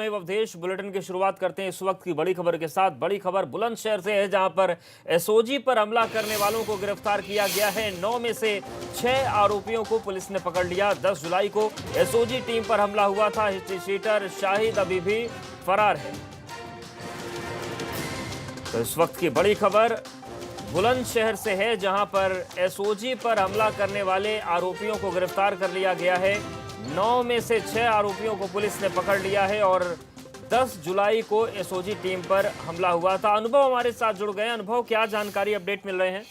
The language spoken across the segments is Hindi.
अवधेश बुलेटिन की शुरुआत करते हैं इस वक्त की बड़ी खबर के साथ। बड़ी खबर बुलंदशहर से है, जहां पर एसओजी पर हमला करने वालों को गिरफ्तार किया गया है। 9 में से 6 आरोपियों को पुलिस ने पकड़ लिया। 10 जुलाई को एसओजी टीम पर हमला हुआ था। हिस्ट्री शीटर शाहिद अभी भी फरार है। तो इस वक्त की बड़ी खबर बुलंदशहर से है, जहां पर एसओजी पर हमला करने वाले आरोपियों को गिरफ्तार कर लिया गया है। 9 में से 6 आरोपियों को पुलिस ने पकड़ लिया है और 10 जुलाई को एसओजी टीम पर हमला हुआ था। अनुभव हमारे साथ जुड़ गए। अनुभव, क्या जानकारी अपडेट मिल रहे हैं?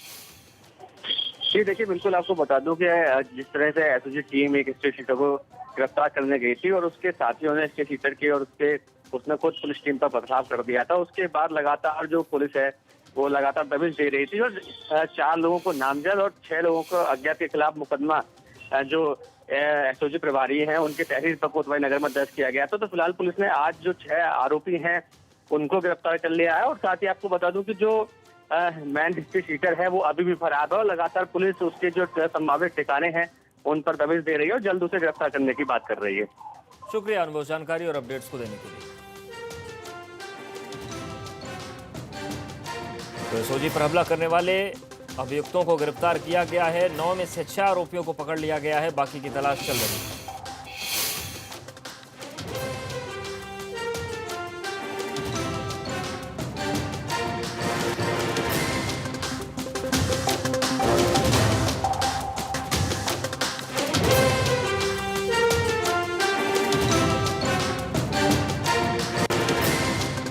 जी देखिए, बिल्कुल आपको बता दूं कि जिस तरह से एसओजी टीम एक स्टेट शीटर को गिरफ्तार करने गई थी और उसके साथियों ने स्टेट शीटर के और उसने खुद पुलिस टीम पर पथराव कर दिया था। उसके बाद लगातार जो पुलिस है वो लगातार दबिश दे रही थी और 4 लोगों को नामजद और 6 लोगों को अज्ञात के खिलाफ मुकदमा जो एसओजी प्रभारी हैं उनके तहरीर पर कोतवाली नगर में दर्ज किया गया था। तो फिलहाल पुलिस ने आज जो 6 आरोपी हैं उनको गिरफ्तार कर लिया है और साथ ही आपको बता दूं कि जो मैन हिस्ट्री शीटर है वो अभी भी फरार है और लगातार पुलिस उसके जो संभावित ठिकाने हैं उन पर दबिश दे रही है और जल्द उसे गिरफ्तार करने की बात कर रही है। शुक्रिया अनुभव, जानकारी और अपडेट्स को देने के लिए। तो एसओजी पर हमला करने वाले अभियुक्तों को गिरफ्तार किया गया है। 9 में से 6 आरोपियों को पकड़ लिया गया है। बाकी की तलाश चल रही है।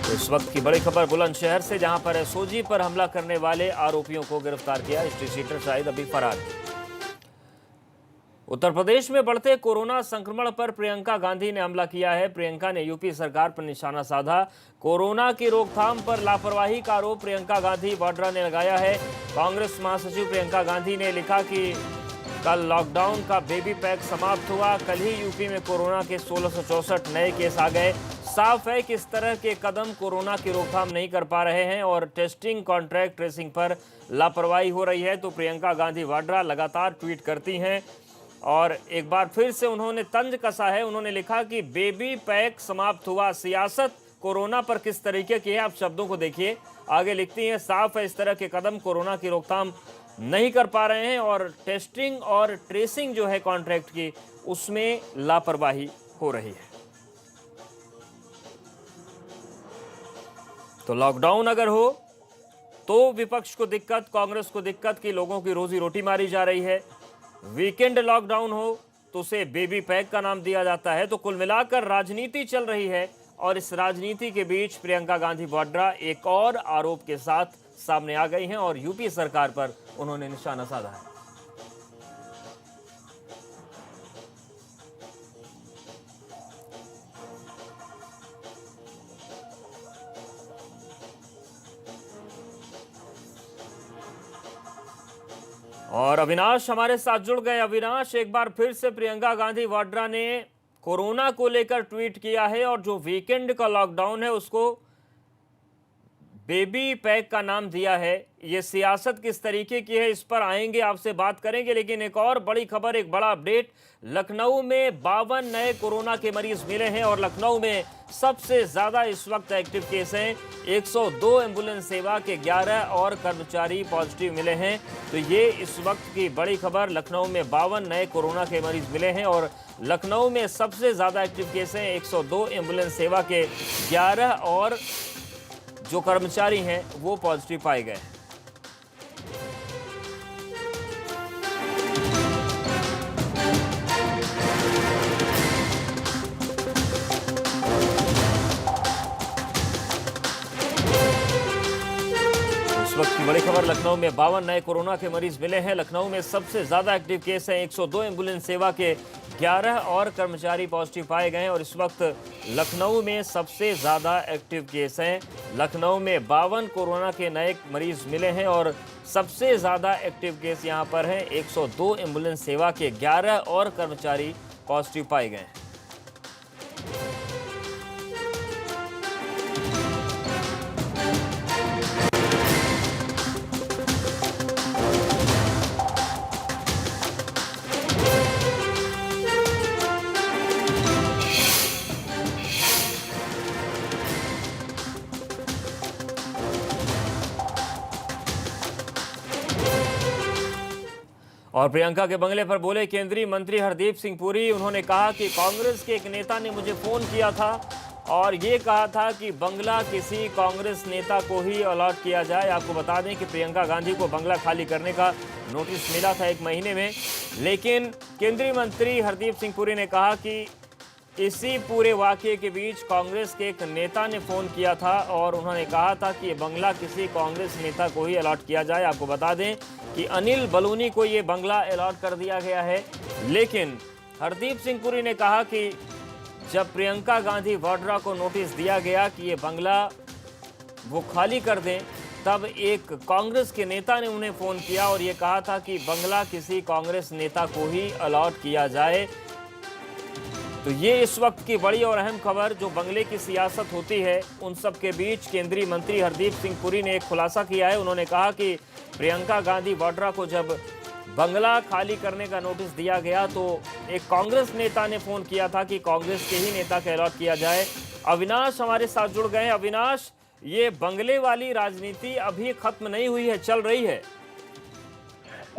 इस वक्त की बड़ी खबर बुलंदशहर से, जहां पर एसओजी पर हमला करने वाले आरोपियों को गिरफ्तार किया। हिस्ट्री शीटर शाहिद अभी फरार है। उत्तर प्रदेश में बढ़ते कोरोना संक्रमण पर प्रियंका गांधी ने हमला किया है। प्रियंका ने यूपी सरकार पर निशाना साधा। कोरोना की रोकथाम पर लापरवाही का आरोप प्रियंका गांधी वाड्रा ने लगाया है। कांग्रेस महासचिव प्रियंका गांधी ने लिखा कि कल लॉकडाउन का बेबी पैक समाप्त हुआ। कल ही यूपी में कोरोना के 1664 नए केस आ गए। साफ है कि इस तरह के कदम कोरोना की रोकथाम नहीं कर पा रहे हैं और टेस्टिंग, कॉन्ट्रैक्ट ट्रेसिंग पर लापरवाही हो रही है। तो प्रियंका गांधी वाड्रा लगातार ट्वीट करती हैं और एक बार फिर से उन्होंने तंज कसा है। उन्होंने लिखा कि बेबी पैक समाप्त हुआ। सियासत कोरोना पर किस तरीके की है, आप शब्दों को देखिए। आगे लिखती हैं, साफ है इस तरह के कदम कोरोना की रोकथाम नहीं कर पा रहे हैं और टेस्टिंग और ट्रेसिंग जो है कॉन्ट्रैक्ट की, उसमें लापरवाही हो रही है। तो लॉकडाउन अगर हो तो विपक्ष को दिक्कत, कांग्रेस को दिक्कत कि लोगों की रोजी रोटी मारी जा रही है। वीकेंड लॉकडाउन हो तो उसे बेबी पैक का नाम दिया जाता है। तो कुल मिलाकर राजनीति चल रही है और इस राजनीति के बीच प्रियंका गांधी वाड्रा एक और आरोप के साथ सामने आ गई हैं और यूपी सरकार पर उन्होंने निशाना साधा है। और अविनाश हमारे साथ जुड़ गए। अविनाश, एक बार फिर से प्रियंका गांधी वाड्रा ने कोरोना को लेकर ट्वीट किया है और जो वीकेंड का लॉकडाउन है उसको बेबी पैक का नाम दिया है। ये सियासत किस तरीके की है, इस पर आएंगे, आपसे बात करेंगे। लेकिन एक और बड़ी खबर, एक बड़ा अपडेट। लखनऊ में 52 नए कोरोना के मरीज मिले हैं और लखनऊ में सबसे ज्यादा इस वक्त एक्टिव केस हैं। 102 एम्बुलेंस सेवा के 11 और कर्मचारी पॉजिटिव मिले हैं। तो ये इस वक्त की बड़ी खबर। लखनऊ में 52 नए कोरोना के मरीज मिले हैं और लखनऊ में सबसे ज्यादा एक्टिव केस हैं। 102 एम्बुलेंस सेवा के 11 और जो कर्मचारी हैं वो पॉजिटिव पाए गए हैं। इस वक्त की बड़ी खबर, लखनऊ में 52 नए कोरोना के मरीज मिले हैं। लखनऊ में सबसे ज्यादा एक्टिव केस हैं। 102 एम्बुलेंस सेवा के 11 और कर्मचारी पॉजिटिव पाए गए हैं और इस वक्त लखनऊ में सबसे ज्यादा एक्टिव केस हैं। लखनऊ में 52 कोरोना के नए मरीज मिले हैं और सबसे ज्यादा एक्टिव केस यहां पर हैं। 102 एम्बुलेंस सेवा के 11 और कर्मचारी पॉजिटिव पाए गए हैं। और प्रियंका के बंगले पर बोले केंद्रीय मंत्री हरदीप सिंह पुरी। उन्होंने कहा कि कांग्रेस के एक नेता ने मुझे फोन किया था और ये कहा था कि बंगला किसी कांग्रेस नेता को ही अलॉट किया जाए। आपको बता दें कि प्रियंका गांधी को बंगला खाली करने का नोटिस मिला था 1 महीने में, लेकिन केंद्रीय मंत्री हरदीप सिंह पुरी ने कहा कि इसी पूरे वाकये के बीच कांग्रेस के एक नेता ने फोन किया था और उन्होंने कहा था कि ये बंगला किसी कांग्रेस नेता को ही अलॉट किया जाए। आपको बता दें कि अनिल बलूनी को ये बंगला अलॉट कर दिया गया है, लेकिन हरदीप सिंह पुरी ने कहा कि जब प्रियंका गांधी वाड्रा को नोटिस दिया गया कि ये बंगला वो खाली कर दें, तब एक कांग्रेस के नेता ने उन्हें फोन किया और ये कहा था कि बंगला किसी कांग्रेस नेता को ही अलॉट किया जाए। तो ये इस वक्त की बड़ी और अहम खबर, जो बंगले की सियासत होती है उन सब के बीच केंद्रीय मंत्री हरदीप सिंह पुरी ने एक खुलासा किया है। उन्होंने कहा कि प्रियंका गांधी वाड्रा को जब बंगला खाली करने का नोटिस दिया गया तो एक कांग्रेस नेता ने फोन किया था कि कांग्रेस के ही नेता को अलॉट किया जाए। अविनाश हमारे साथ जुड़ गए हैं। अविनाश, ये बंगले वाली राजनीति अभी खत्म नहीं हुई है, चल रही है?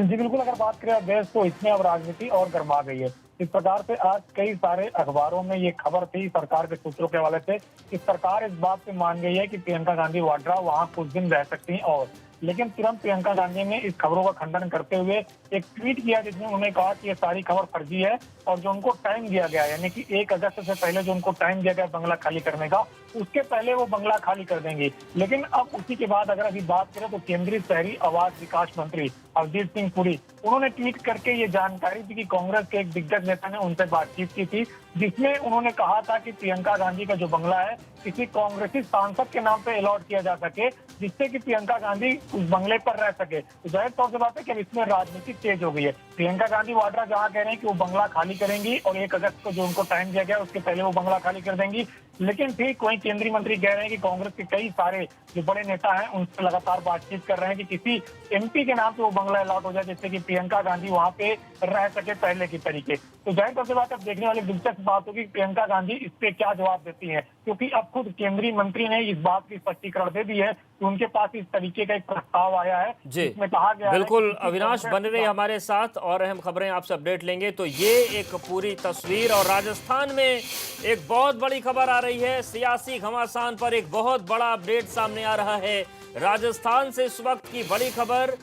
जी बिल्कुल, अगर बात करें देश तो इसमें अब राजनीति और गर्मा गई है। इस प्रकार से आज कई सारे अखबारों में ये खबर थी सरकार के सूत्रों के हवाले से कि सरकार इस बात पे मान गई है कि प्रियंका गांधी वाड्रा वहां कुछ दिन रह सकती हैं, और लेकिन तुरंत प्रियंका गांधी ने इस खबरों का खंडन करते हुए एक ट्वीट किया जिसमें उन्होंने कहा कि ये सारी खबर फर्जी है और जो उनको टाइम दिया गया है, यानी कि 1 अगस्त से पहले जो उनको टाइम दिया गया बंगला खाली करने का, उसके पहले वो बंगला खाली कर देंगे। लेकिन अब उसी के बाद अगर अभी बात करें तो केंद्रीय शहरी आवास विकास मंत्री हरदीप सिंह पुरी उन्होंने ट्वीट करके ये जानकारी दी कि कांग्रेस के एक दिग्गज नेता ने उनसे बातचीत की थी, जिसमें उन्होंने कहा था कि प्रियंका गांधी का जो बंगला है किसी कांग्रेसी सांसद के नाम पे अलॉट किया जा सके, जिससे कि प्रियंका गांधी उस बंगले पर रह सके। तो जाहिर तौर से बात है कि अब इसमें राजनीति तेज हो गई है। प्रियंका गांधी वाड्रा जहां कह रहे हैं कि वो बंगला खाली करेंगी और 1 अगस्त को जो उनको टाइम दिया गया उसके पहले वो बंगला खाली कर देंगी, लेकिन ठीक वहीं केंद्रीय मंत्री कह रहे हैं कि कांग्रेस के कई सारे जो बड़े नेता हैं उनसे लगातार बातचीत कर रहे हैं कि किसी एमपी के नाम पे वो बंगला अलॉट हो जाए, जिससे कि प्रियंका गांधी वहां पे रह सके पहले की तरीके। तो जाहिर तौर से बात अब देखने वाली दिलचस्प बात होगी प्रियंका गांधी इस पे क्या जवाब देती है, क्योंकि अब खुद केंद्रीय मंत्री ने इस बात की स्पष्टीकरण दे दी है कि उनके पास इस तरीके का एक प्रस्ताव आया है जिसमें कहा गया बिल्कुल है। अविनाश, बने रहिए हमारे साथ और अहम खबरें आपसे अपडेट लेंगे। तो ये एक पूरी तस्वीर, और राजस्थान में एक बहुत बड़ी खबर आ रही है। सियासी घमासान पर एक बहुत बड़ा अपडेट सामने आ रहा है। राजस्थान से इस वक्त की बड़ी खबर,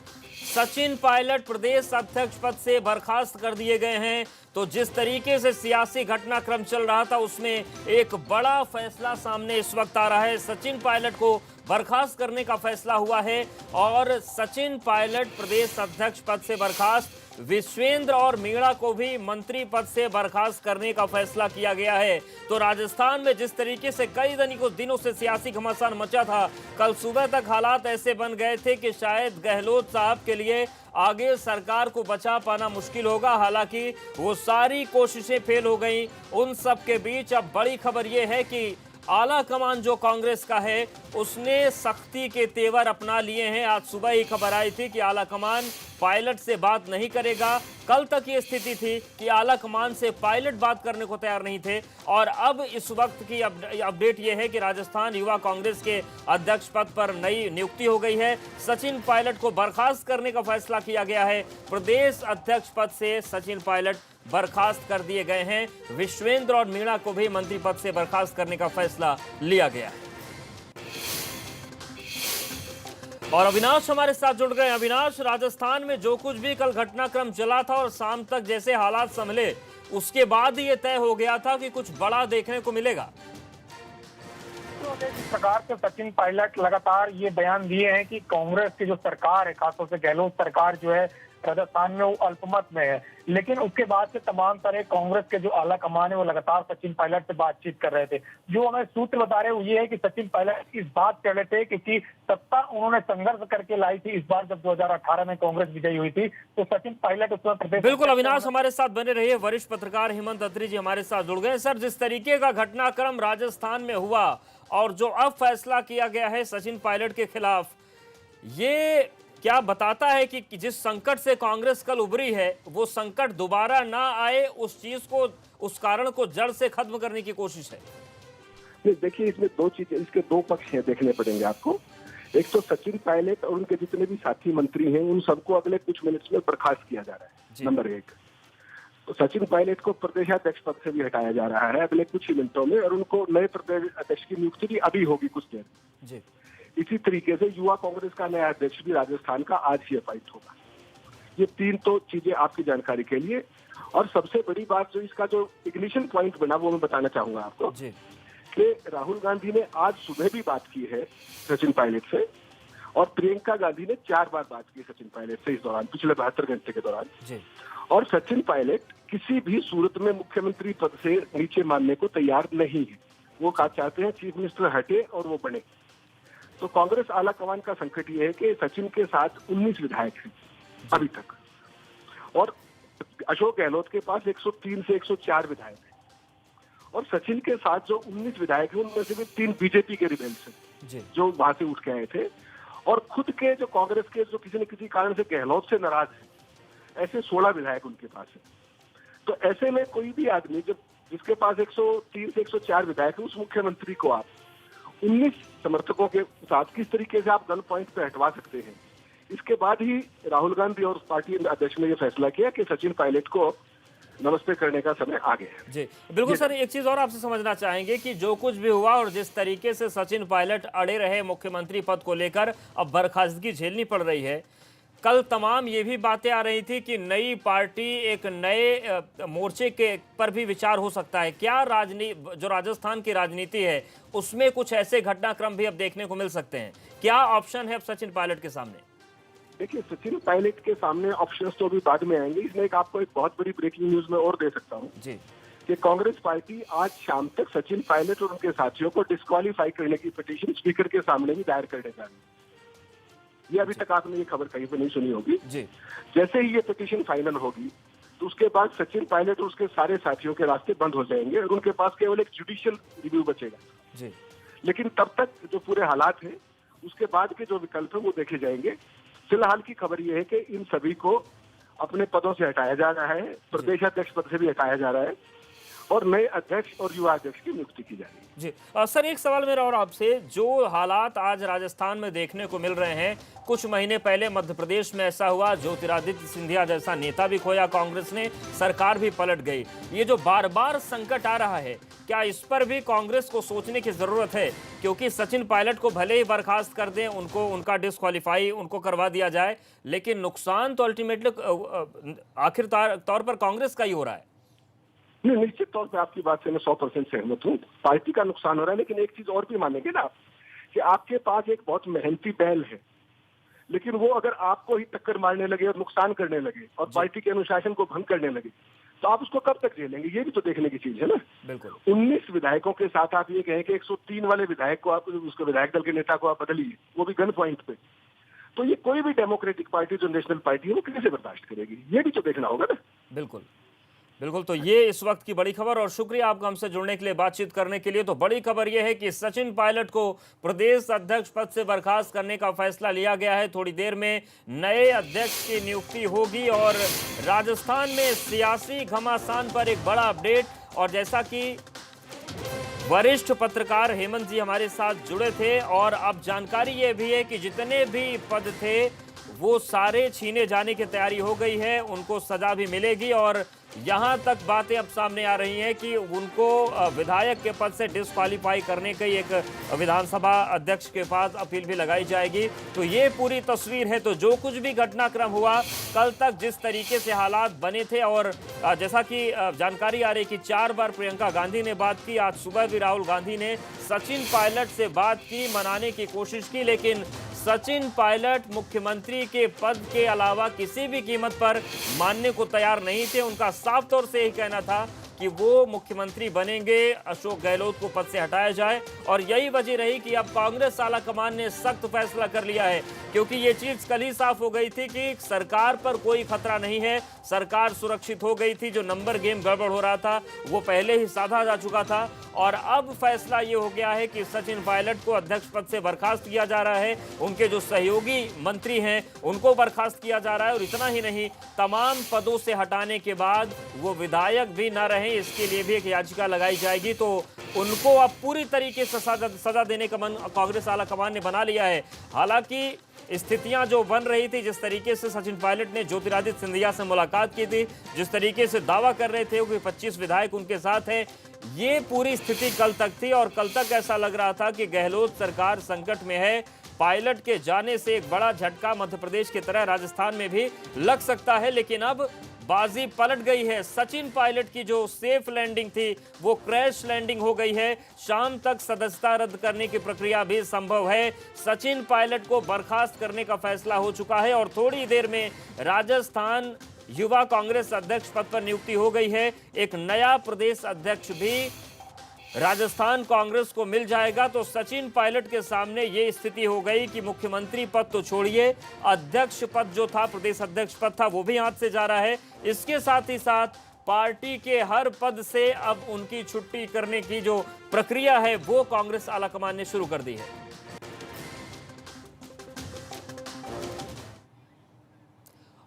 सचिन पायलट प्रदेश अध्यक्ष पद से बर्खास्त कर दिए गए हैं। तो जिस तरीके से सियासी घटनाक्रम चल रहा था उसमें एक बड़ा फैसला सामने इस वक्त आ रहा है। सचिन पायलट को बर्खास्त करने का फैसला हुआ है और सचिन पायलट प्रदेश अध्यक्ष पद से बर्खास्त, विश्वेंद्र और मीणा को भी मंत्री पद से बर्खास्त करने का फैसला किया गया है। तो राजस्थान में जिस तरीके से कई दिनों से सियासी घमासान मचा था, कल सुबह तक हालात ऐसे बन गए थे कि शायद गहलोत साहब के लिए आगे सरकार को बचा पाना मुश्किल होगा। हालांकि वो सारी कोशिशें फेल हो गई। उन सब के बीच अब बड़ी खबर यह है कि आला कमान जो कांग्रेस का है उसने सख्ती के तेवर अपना लिए हैं। आज सुबह ही खबर आई थी कि आला कमान पायलट से बात नहीं करेगा। कल तक ये स्थिति थी कि आला कमान से पायलट बात करने को तैयार नहीं थे, और अब इस वक्त की अपडेट ये है कि राजस्थान युवा कांग्रेस के अध्यक्ष पद पर नई नियुक्ति हो गई है। सचिन पायलट को बर्खास्त करने का फैसला किया गया है। प्रदेश अध्यक्ष पद से सचिन पायलट बर्खास्त कर दिए गए हैं। विश्वेंद्र और मीणा को भी मंत्री पद से बर्खास्त करने का फैसला लिया गया है। और अविनाश हमारे साथ जुड़ गए। अविनाश, राजस्थान में जो कुछ भी कल घटनाक्रम चला था और शाम तक जैसे हालात संभले, उसके बाद ये तय हो गया था कि कुछ बड़ा देखने को मिलेगा। इस प्रकार से सचिन पायलट लगातार ये बयान दिए हैं कि कांग्रेस की जो सरकार है, खासतौर से गहलोत सरकार जो है राजस्थान में, वो अल्पमत में है। लेकिन उसके बाद से तमाम तरह कांग्रेस के जो आला कमान है वो लगातार सचिन पायलट से बातचीत कर रहे थे। जो हमें सूत्र बता रहे वो ये है कि सचिन पायलट इस बात कह रहे थे कि सत्ता उन्होंने संघर्ष करके लाई थी। इस बार जब 2018 में कांग्रेस विजयी हुई थी तो सचिन पायलट उस वक्त बिल्कुल अविनाश, हमारे साथ बने रहिए। वरिष्ठ पत्रकार हेमंत अत्री जी हमारे साथ जुड़ गए। सर, जिस तरीके का घटनाक्रम राजस्थान में हुआ और जो अब फैसला किया गया है सचिन पायलट के खिलाफ, ये क्या बताता है कि जिस संकट से कांग्रेस कल उभरी है वो संकट दोबारा ना आए, उस चीज को, उस कारण को जड़ से खत्म करने की कोशिश है? देखिए, इसमें 2 चीजें, इसके 2 पक्ष हैं, देखने पड़ेंगे आपको। एक तो सचिन पायलट और उनके जितने भी साथी मंत्री हैं उन सबको अगले कुछ मिनट्स में बर्खास्त किया जा रहा है। नंबर एक, तो सचिन पायलट को प्रदेशाध्यक्ष पद से भी हटाया जा रहा है अगले कुछ ही मिनटों में, और उनको नए प्रदेश अध्यक्ष की नियुक्ति भी अभी होगी कुछ देर में। इसी तरीके से युवा कांग्रेस का नया अध्यक्ष भी राजस्थान का आज ही अपॉइंट होगा। ये 3 तो चीजें आपकी जानकारी के लिए। और सबसे बड़ी बात जो इसका जो इग्निशन पॉइंट बना वो मैं बताना चाहूंगा आपको कि राहुल गांधी ने आज सुबह भी बात की है सचिन पायलट से, और प्रियंका गांधी ने 4 बार बात की सचिन पायलट से इस दौरान, पिछले 72 घंटे के दौरान। और सचिन पायलट किसी भी सूरत में मुख्यमंत्री पद से नीचे मानने को तैयार नहीं है। वो चाहते हैं चीफ मिनिस्टर हटे और वो बने। तो कांग्रेस आला कमान का संकट ये है कि सचिन के साथ 19 विधायक हैं अभी तक, और अशोक गहलोत के पास 103 से 104 विधायक हैं, और सचिन के साथ जो 19 विधायक हैं उनमें से भी 3 बीजेपी के रिबेल्स हैं जो वहां से उठ के आए थे, और खुद के जो कांग्रेस के जो किसी न किसी कारण से गहलोत से नाराज है, ऐसे 16 विधायक उनके पास है। तो ऐसे में कोई भी आदमी जब जिसके पास 103 से 104 विधायक है, उस मुख्यमंत्री को आप 19 समर्थकों के साथ किस तरीके से आप गन पॉइंट पे हटवा सकते हैं। इसके बाद ही राहुल गांधी और पार्टी अध्यक्ष ने यह फैसला किया कि सचिन पायलट को नमस्ते करने का समय आ गया है। जी बिल्कुल सर, एक चीज और आपसे समझना चाहेंगे कि जो कुछ भी हुआ और जिस तरीके से सचिन पायलट अड़े रहे मुख्यमंत्री पद को लेकर, अब बर्खास्तगी झेलनी पड़ रही है। कल तमाम ये भी बातें आ रही थी कि नई पार्टी, एक नए मोर्चे के पर भी विचार हो सकता है। क्या जो राजस्थान की राजनीति है उसमें कुछ ऐसे घटनाक्रम भी अब देखने को मिल सकते हैं? क्या ऑप्शन है अब सचिन पायलट के सामने? देखिए, सचिन पायलट के सामने ऑप्शंस तो अभी बाद में आएंगे। इसमें आपको एक बहुत बड़ी ब्रेकिंग न्यूज में और दे सकता हूँ कि कांग्रेस पार्टी आज शाम तक सचिन पायलट और उनके साथियों को डिस्क्वालीफाई करने की पिटीशन स्पीकर के सामने भी दायर करने जा रही है। ये अभी तक आपने ये खबर कहीं पे नहीं सुनी होगी। जैसे ही ये पिटीशन फाइनल होगी तो उसके बाद सचिन पायलट और उसके सारे साथियों के रास्ते बंद हो जाएंगे और उनके पास केवल एक जुडिशियल रिव्यू बचेगा। लेकिन तब तक जो पूरे हालात हैं उसके बाद के जो विकल्प है वो देखे जाएंगे। फिलहाल की खबर ये है कि इन सभी को अपने पदों से हटाया जा रहा है, प्रदेश अध्यक्ष पद से भी हटाया जा रहा है, और नए अध्यक्ष और युवा अध्यक्ष की नियुक्ति की जा रही है। जी सर, एक सवाल मेरा और आपसे, जो हालात आज राजस्थान में देखने को मिल रहे हैं, कुछ महीने पहले मध्य प्रदेश में ऐसा हुआ, ज्योतिरादित्य सिंधिया जैसा नेता भी खोया कांग्रेस ने, सरकार भी पलट गई। ये जो बार बार संकट आ रहा है, क्या इस पर भी कांग्रेस को सोचने की जरूरत है? क्योंकि सचिन पायलट को भले ही बर्खास्त कर दें, उनका डिस्क्वालीफाई उनको करवा दिया जाए, लेकिन नुकसान तो अल्टीमेटली आखिर तौर पर कांग्रेस का ही हो रहा है। नहीं, निश्चित तौर पे आपकी बात से मैं 100% सहमत हूँ। पार्टी का नुकसान हो रहा है, लेकिन एक चीज और भी मानेंगे ना कि आपके पास एक बहुत मेहनती बैल है, लेकिन वो अगर आपको ही टक्कर मारने लगे और नुकसान करने लगे और पार्टी के अनुशासन को भंग करने लगे तो आप उसको कब तक झेलेंगे? ये भी तो देखने की चीज है ना। बिल्कुल। 19 विधायकों के साथ आप ये कहें कि 103 वाले विधायक को आप, उसके विधायक दल के नेता को आप बदलिए, वो भी गन पॉइंट पे, तो ये कोई भी डेमोक्रेटिक पार्टी जो नेशनल पार्टी है वो कैसे बर्दाश्त करेगी? ये भी तो देखना होगा ना। बिल्कुल बिल्कुल। तो ये इस वक्त की बड़ी खबर, और शुक्रिया आपका हमसे जुड़ने के लिए, बातचीत करने के लिए। तो बड़ी खबर यह है कि सचिन पायलट को प्रदेश अध्यक्ष पद से बर्खास्त करने का फैसला लिया गया है। थोड़ी देर में नए अध्यक्ष की नियुक्ति होगी और राजस्थान में सियासी घमासान पर एक बड़ा अपडेट। और जैसा कि वरिष्ठ पत्रकार हेमंत जी हमारे साथ जुड़े थे, और अब जानकारी ये भी है कि जितने भी पद थे वो सारे छीने जाने की तैयारी हो गई है, उनको सजा भी मिलेगी। और यहां तक बातें अब सामने आ रही हैं कि उनको विधायक के पद से डिस्क्वालीफाई करने की एक विधानसभा अध्यक्ष के पास अपील भी लगाई जाएगी। तो ये पूरी तस्वीर है। तो जो कुछ भी घटनाक्रम हुआ, कल तक जिस तरीके से हालात बने थे, और जैसा कि जानकारी आ रही कि 4 बार प्रियंका गांधी ने बात की, आज सुबह भी राहुल गांधी ने सचिन पायलट से बात की, मनाने की कोशिश की, लेकिन सचिन पायलट मुख्यमंत्री के पद के अलावा किसी भी कीमत पर मानने को तैयार नहीं थे। उनका साफ तौर से यही कहना था कि वो मुख्यमंत्री बनेंगे, अशोक गहलोत को पद से हटाया जाए। और यही वजह रही कि अब कांग्रेस आला कमान ने सख्त फैसला कर लिया है, क्योंकि ये चीज कल ही साफ हो गई थी कि सरकार पर कोई खतरा नहीं है, सरकार सुरक्षित हो गई थी। जो नंबर गेम गड़बड़ हो रहा था वो पहले ही साधा जा चुका था, और अब फैसला ये हो गया है कि सचिन पायलट को अध्यक्ष पद से बर्खास्त किया जा रहा है, उनके जो सहयोगी मंत्री हैं उनको बर्खास्त किया जा रहा है, और इतना ही नहीं, तमाम पदों से हटाने के बाद वो विधायक भी न रहे, इसके लिए भी एक याचिका लगाई जाएगी। तो उनको अब पूरी तरीके से सजा देने का मन कांग्रेस आला कमान ने बना लिया है। हालांकि स्थितियां जो बन रही थी, जिस तरीके से सचिन पायलट ने ज्योतिरादित्य सिंधिया से मुलाकात की थी, जिस तरीके से दावा कर रहे थे कि 25 विधायक उनके साथ हैं, ये पूरी स्थिति कल तक थी और कल तक ऐसा लग रहा था कि गहलोत सरकार संकट में है। पायलट के जाने से एक बड़ा झटका मध्य प्रदेश की तरह राजस्थान में भी लग सकता है, लेकिन अब बाजी पलट गई है। सचिन पायलट की जो सेफ लैंडिंग थी वो क्रैश लैंडिंग हो गई है। शाम तक सदस्यता रद्द करने की प्रक्रिया भी संभव है। सचिन पायलट को बर्खास्त करने का फैसला हो चुका है और थोड़ी देर में राजस्थान युवा कांग्रेस अध्यक्ष पद पर नियुक्ति हो गई है। एक नया प्रदेश अध्यक्ष भी राजस्थान कांग्रेस को मिल जाएगा। तो सचिन पायलट के सामने ये स्थिति हो गई कि मुख्यमंत्री पद तो छोड़िए, अध्यक्ष पद जो था, प्रदेश अध्यक्ष पद था, वो भी हाथ से जा रहा है। इसके साथ ही साथ पार्टी के हर पद से अब उनकी छुट्टी करने की जो प्रक्रिया है वो कांग्रेस आलाकमान ने शुरू कर दी है।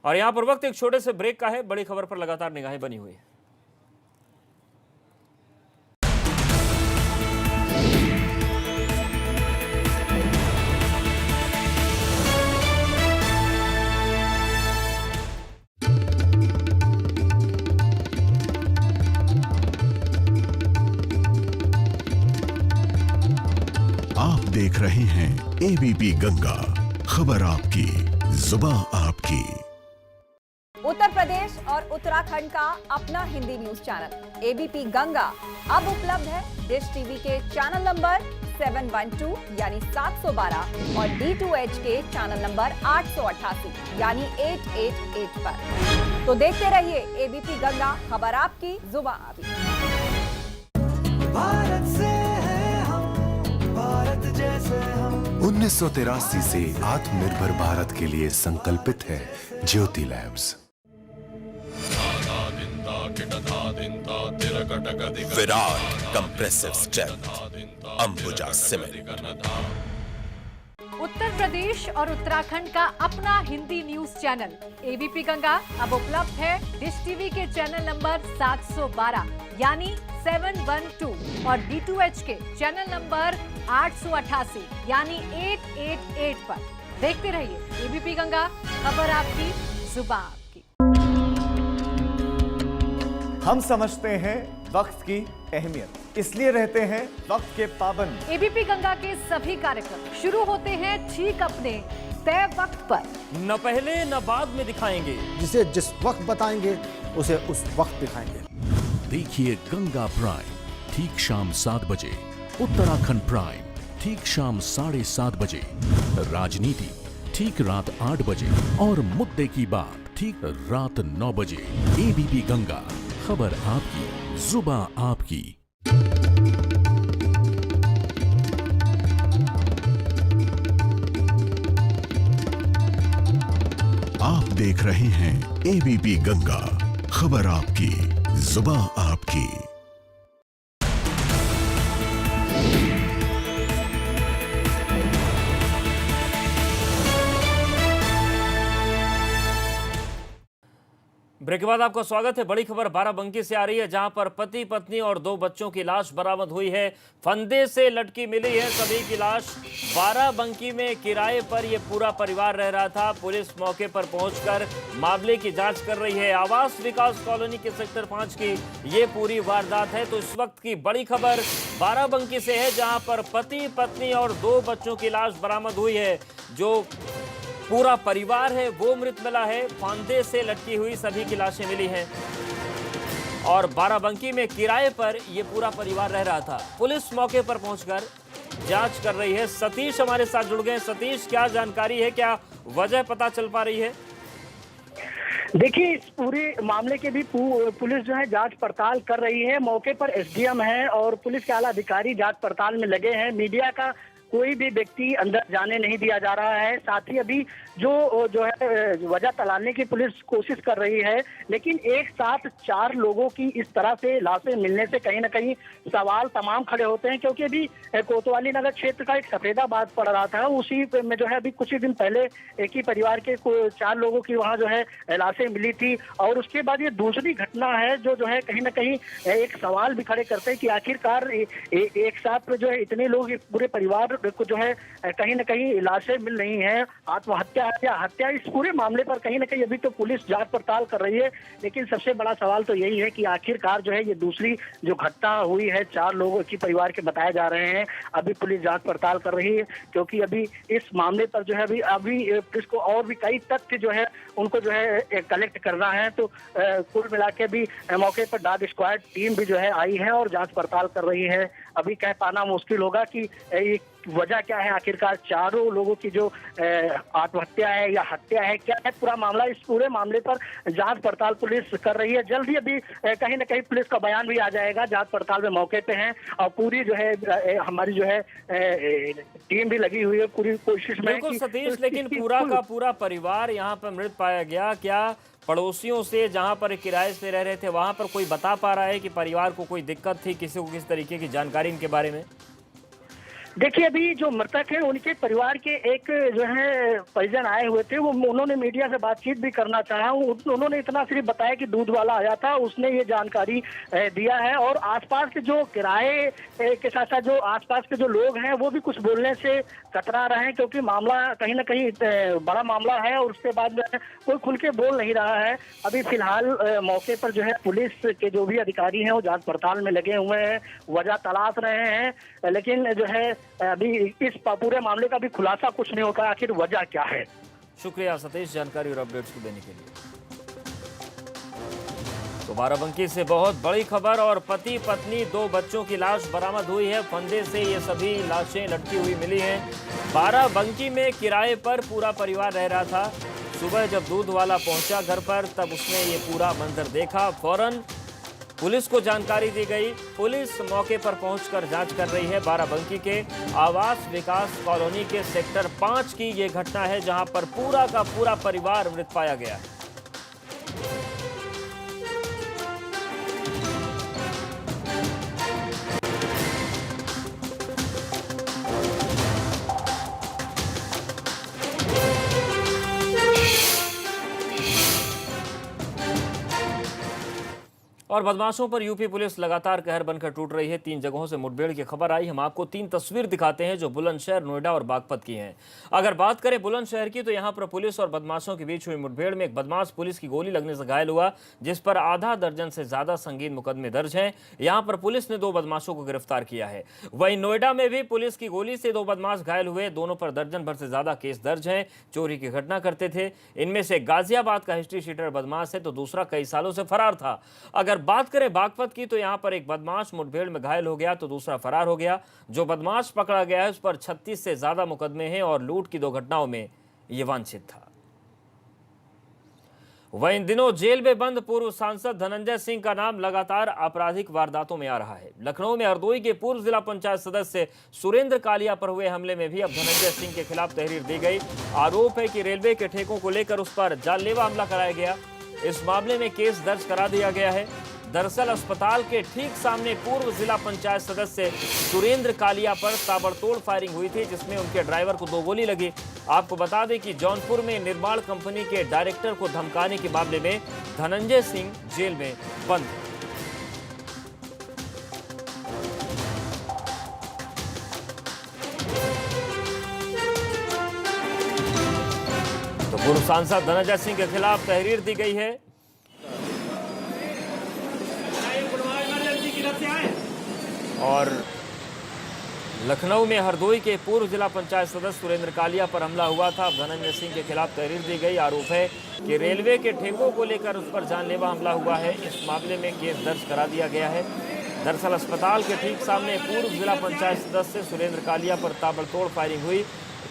और यहां पर वक्त एक छोटे से ब्रेक का है। बड़ी खबर पर लगातार निगाहें बनी हुई है। आप देख रहे हैं एबीपी गंगा, खबर आपकी, जुबां आपकी। उत्तर प्रदेश और उत्तराखंड का अपना Hindi news channel ABP Ganga अब उपलब्ध है डिश टीवी के चैनल नंबर 712 यानी 712 और D2H के चैनल नंबर 888 यानी 888 पर। तो देखते रहिए एबीपी गंगा, खबर आपकी, जुबां आपकी। भारत से है हम, भारत जैसे हम। 1983 से आत्मनिर्भर भारत के लिए संकल्पित है ज्योति लैब्स। विराट compressive strength, Ambuja cement. Uttar Pradesh और उत्तराखंड का अपना Hindi news channel ABP Ganga अब उपलब्ध है डिश टीवी के चैनल नंबर 712 यानी 712 और D2H के चैनल नंबर 888 यानी 888 पर। देखते रहिए एबीपी गंगा, खबर आपकी, जुबां आपकी। हम समझते हैं वक्त की अहमियत, इसलिए रहते हैं वक्त के पाबंद। एबीपी गंगा के सभी कार्यक्रम शुरू होते हैं ठीक अपने तय वक्त पर। न पहले न बाद में दिखाएंगे, जिसे जिस वक्त बताएंगे उसे उस वक्त दिखाएंगे। देखिए गंगा प्राइम ठीक शाम 7 बजे, उत्तराखंड प्राइम ठीक शाम 7:30 बजे, राजनीति ठीक रात 8 बजे और मुद्दे की बात ठीक रात 9 बजे। एबीपी गंगा, खबर आपकी, जुबां आपकी। आप देख रहे हैं एबीपी गंगा, खबर आपकी, जुबां आपकी। ब्रेक के बाद आपका स्वागत है। बड़ी खबर बाराबंकी से आ रही है, जहां पर पति पत्नी और 2 बच्चों की लाश बरामद हुई है। फंदे से लटकी मिली है सभी की लाश। बाराबंकी में किराए पर यह पूरा परिवार रह रहा था। पुलिस मौके पर पहुंचकर मामले की जांच कर रही है। आवास विकास कॉलोनी के सेक्टर 5 की ये पूरी वारदात है। तो इस वक्त की बड़ी खबर बाराबंकी से है, जहां पर पति पत्नी और 2 बच्चों की लाश बरामद हुई है। जो पूरा परिवार है वो मृत मिला है। फांदे से लटकी हुई सभी की लाशें मिली हैं और बाराबंकी में किराए पर यह पूरा परिवार रह रहा था। पुलिस मौके पर पहुंचकर जांच कर रही है। सतीश हमारे साथ जुड़ गए। सतीश, क्या जानकारी है, क्या वजह पता चल पा रही है? देखिए, इस पूरे मामले के भी पुलिस जो है जांच पड़ताल कर रही है। मौके पर एसडीएम है और पुलिस के आला अधिकारी जांच पड़ताल में लगे हैं। मीडिया का कोई भी व्यक्ति अंदर जाने नहीं दिया जा रहा है। साथ ही अभी जो है वजह तलाशने की पुलिस कोशिश कर रही है, लेकिन एक साथ 4 लोगों की इस तरह से लाशें मिलने से कहीं ना कहीं सवाल तमाम खड़े होते हैं। क्योंकि अभी कोतवाली नगर क्षेत्र का एक सफेदाबाद पड़ रहा था, उसी में जो है अभी कुछ ही दिन पहले एक ही परिवार के 4 लोगों की वहां जो है लाशें मिली थी। और उसके बाद ये दूसरी घटना है जो है कहीं ना कहीं एक सवाल भी खड़े करते हैं कि आखिरकार एक साथ जो है इतने लोग पूरे परिवार को जो है कहीं ना कहीं लाशें मिल रही हैं। आत्महत्या या हत्या, इस पूरे मामले पर कहीं ना कहीं अभी तो पुलिस जांच पड़ताल कर रही है। लेकिन सबसे बड़ा सवाल तो यही है कि आखिरकार जो है ये दूसरी जो घटना हुई है 4 लोगों की परिवार के बताए जा रहे हैं, अभी पुलिस जांच पड़ताल कर रही है। क्योंकि अभी इस मामले पर जो है अभी पुलिस को और भी कई तथ्य जो है उनको जो है कलेक्ट करना है। तो कुल मिला के भी मौके पर डॉग स्क्वाड टीम भी जो है आई है और जांच पड़ताल कर रही है। अभी कह पाना मुश्किल होगा कि वजह क्या है, आखिरकार 4 लोगों की जो आत्महत्या है या हत्या है, क्या है पूरा मामला। इस पूरे मामले पर जांच पड़ताल पुलिस कर रही है। जल्द ही अभी कहीं ना कहीं पुलिस का बयान भी आ जाएगा। जांच पड़ताल में मौके पे हैं और पूरी जो है हमारी जो है टीम भी लगी हुई है पूरी कोशिश में। बिल्कुल सतीश, लेकिन पूरा का पूरा परिवार यहाँ पर मृत पाया गया। क्या पड़ोसियों से जहां पर किराए से रह रहे थे वहां पर कोई बता पा रहा है कि परिवार को कोई दिक्कत थी, किसी को किस तरीके की जानकारी इनके बारे में? देखिए, अभी जो मृतक है उनके परिवार के एक जो है परिजन आए हुए थे, वो उन्होंने मीडिया से बातचीत भी करना चाहा। उन्होंने इतना सिर्फ बताया कि दूध वाला आया था, उसने ये जानकारी दिया है। और आसपास के जो किराए के साथ साथ जो आसपास के जो लोग हैं वो भी कुछ बोलने से कतरा रहे हैं, क्योंकि मामला कहीं ना कहीं बड़ा मामला है और उसके बाद कोई खुल के बोल नहीं रहा है। अभी फिलहाल मौके पर जो है पुलिस के जो भी अधिकारी हैं वो जांच पड़ताल में लगे हुए हैं, वजह तलाश रहे हैं। लेकिन जो है अभी इस पूरे मामले का भी खुलासा कुछ नहीं होगा, आखिर वजह क्या है। शुक्रिया सतीश, जानकारी और अपडेट्स को देने के लिए। तो बाराबंकी से बहुत बड़ी खबर, और पति पत्नी 2 बच्चों की लाश बरामद हुई है। फंदे से ये सभी लाशें लटकी हुई मिली हैं। बाराबंकी में किराए पर पूरा परिवार रह रहा था। सुबह जब दूध वाला पहुंचा घर पर तब उसने ये पूरा मंजर देखा। फौरन पुलिस को जानकारी दी गई। पुलिस मौके पर पहुंचकर जांच कर रही है। बाराबंकी के आवास विकास कॉलोनी के सेक्टर 5 की ये घटना है, जहां पर पूरा का पूरा परिवार मृत पाया गया है। और बदमाशों पर यूपी पुलिस लगातार कहर बनकर टूट रही है। 3 जगहों से मुठभेड़ की खबर आई। हम आपको 3 तस्वीर दिखाते हैं जो बुलंदशहर, नोएडा और बागपत की हैं। अगर बात करें बुलंदशहर की, तो यहां पर पुलिस और बदमाशों के बीच हुई मुठभेड़ में एक बदमाश पुलिस की गोली लगने से घायल हुआ, जिस पर आधा दर्जन से ज्यादा संगीन मुकदमे दर्ज हैं। यहां पर पुलिस ने 2 बदमाशों को गिरफ्तार किया है। वहीं नोएडा में भी पुलिस की गोली से 2 बदमाश घायल हुए। दोनों पर दर्जन भर से ज्यादा केस दर्ज हैं। चोरी की घटना करते थे। इनमें से गाजियाबाद का हिस्ट्री शीटर बदमाश है, तो दूसरा कई सालों से फरार था। अगर बात करें बागपत की, तो यहां पर एक बदमाश मुठभेड़ में घायल हो गया तो दूसरा फरार हो गया। जो बदमाश पकड़ा गया है उस पर 36 से ज्यादा मुकदमे हैं और लूट की 2 घटनाओं में यह वांछित था। वहीं इन दिनों जेल में बंद पूर्व सांसद धनंजय सिंह का नाम लगातार आपराधिक वारदातों में आ रहा है। लखनऊ में हरदोई के पूर्व जिला पंचायत सदस्य सुरेंद्र कालिया पर हुए हमले में भी अब धनंजय सिंह के खिलाफ तहरीर दी गई। आरोप है कि रेलवे के ठेकों को लेकर उस पर जानलेवा हमला कराया गया। इस मामले में केस दर्ज करा दिया गया है। दरअसल अस्पताल के ठीक सामने पूर्व जिला पंचायत सदस्य सुरेंद्र कालिया पर ताबड़तोड़ फायरिंग हुई थी, जिसमें उनके ड्राइवर को 2 गोली लगी। आपको बता दें कि जौनपुर में निर्माण कंपनी के डायरेक्टर को धमकाने के मामले में धनंजय सिंह जेल में बंद है। तो पूर्व सांसद धनंजय सिंह के खिलाफ तहरीर दी गई है। और लखनऊ में हरदोई के पूर्व जिला पंचायत सदस्य सुरेंद्र कालिया पर हमला हुआ था। धनंजय सिंह के खिलाफ तहरीर दी गई। आरोप है कि रेलवे के ठेकों को लेकर उस पर जानलेवा हमला हुआ है। इस मामले में केस दर्ज करा दिया गया है। दरअसल अस्पताल के ठीक सामने पूर्व जिला पंचायत सदस्य सुरेंद्र कालिया पर ताबड़तोड़ फायरिंग हुई,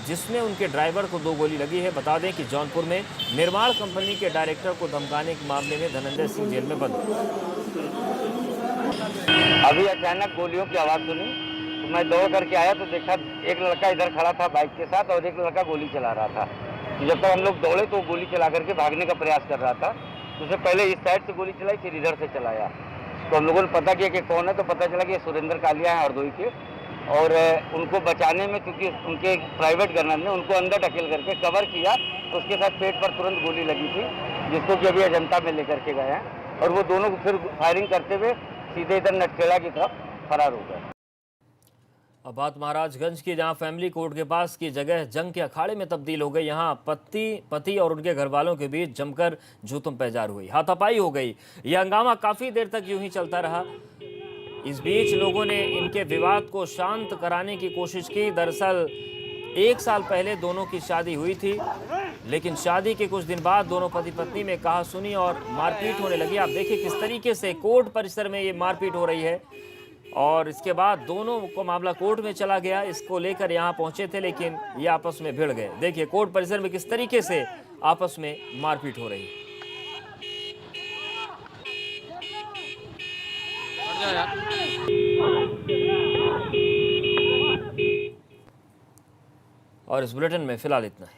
जिसमें उनके ड्राइवर को 2 गोली लगी है। बता दें कि जौनपुर में निर्माण कंपनी के डायरेक्टर को धमकाने के मामले में धनंजय सिंह जेल में बंद है। अभी अचानक गोलियों की आवाज सुनी, मैं दौड़ करके आया तो देखा एक लड़का इधर खड़ा था बाइक के साथ और एक लड़का गोली चला रहा था। तो जब तक हम लोग दौड़े तो गोली चला करके भागने का प्रयास कर रहा था। तो उससे पहले इस साइड से गोली चलाई, फिर इधर से चलाया। तो हम लोगों ने पता किया कि कौन है, तो पता चला कि ये सुरेंद्र कालिया है हरदोई के। और उनको बचाने में क्योंकि उनके प्राइवेट गनर ने उनको अंदर ढकेल करके कवर किया, तो उसके साथ पेट पर तुरंत गोली लगी थी, जिसको कि अभी अजंता में लेकर के गए हैं। और वो दोनों फिर फायरिंग करते हुए सीधे इधर नटखेड़ा की तरफ फरार हो गए। अब बात महाराजगंज की, जहां फैमिली कोर्ट के पास की जगह जंग के अखाड़े में तब्दील हो गई। यहां पति और उनके घर वालों के बीच जमकर जूतम पैजार हुई, हाथापाई हो गई। यह हंगामा काफी देर तक यूं ही चलता रहा। इस बीच लोगों ने इनके विवाद को शांत कराने की कोशिश की। दरअसल 1 साल पहले दोनों की शादी हुई थी, लेकिन शादी के कुछ दिन बाद दोनों पति पत्नी में कहासुनी और मारपीट होने लगी। आप देखिए किस तरीके से कोर्ट परिसर में ये मारपीट हो रही है। और इसके बाद दोनों को मामला कोर्ट में चला गया। इसको लेकर यहाँ पहुंचे थे, लेकिन ये आपस में भिड़ गए। देखिए कोर्ट परिसर में किस तरीके से आपस में मारपीट हो रही है। और इस बुलेटिन में फिलहाल इतना है।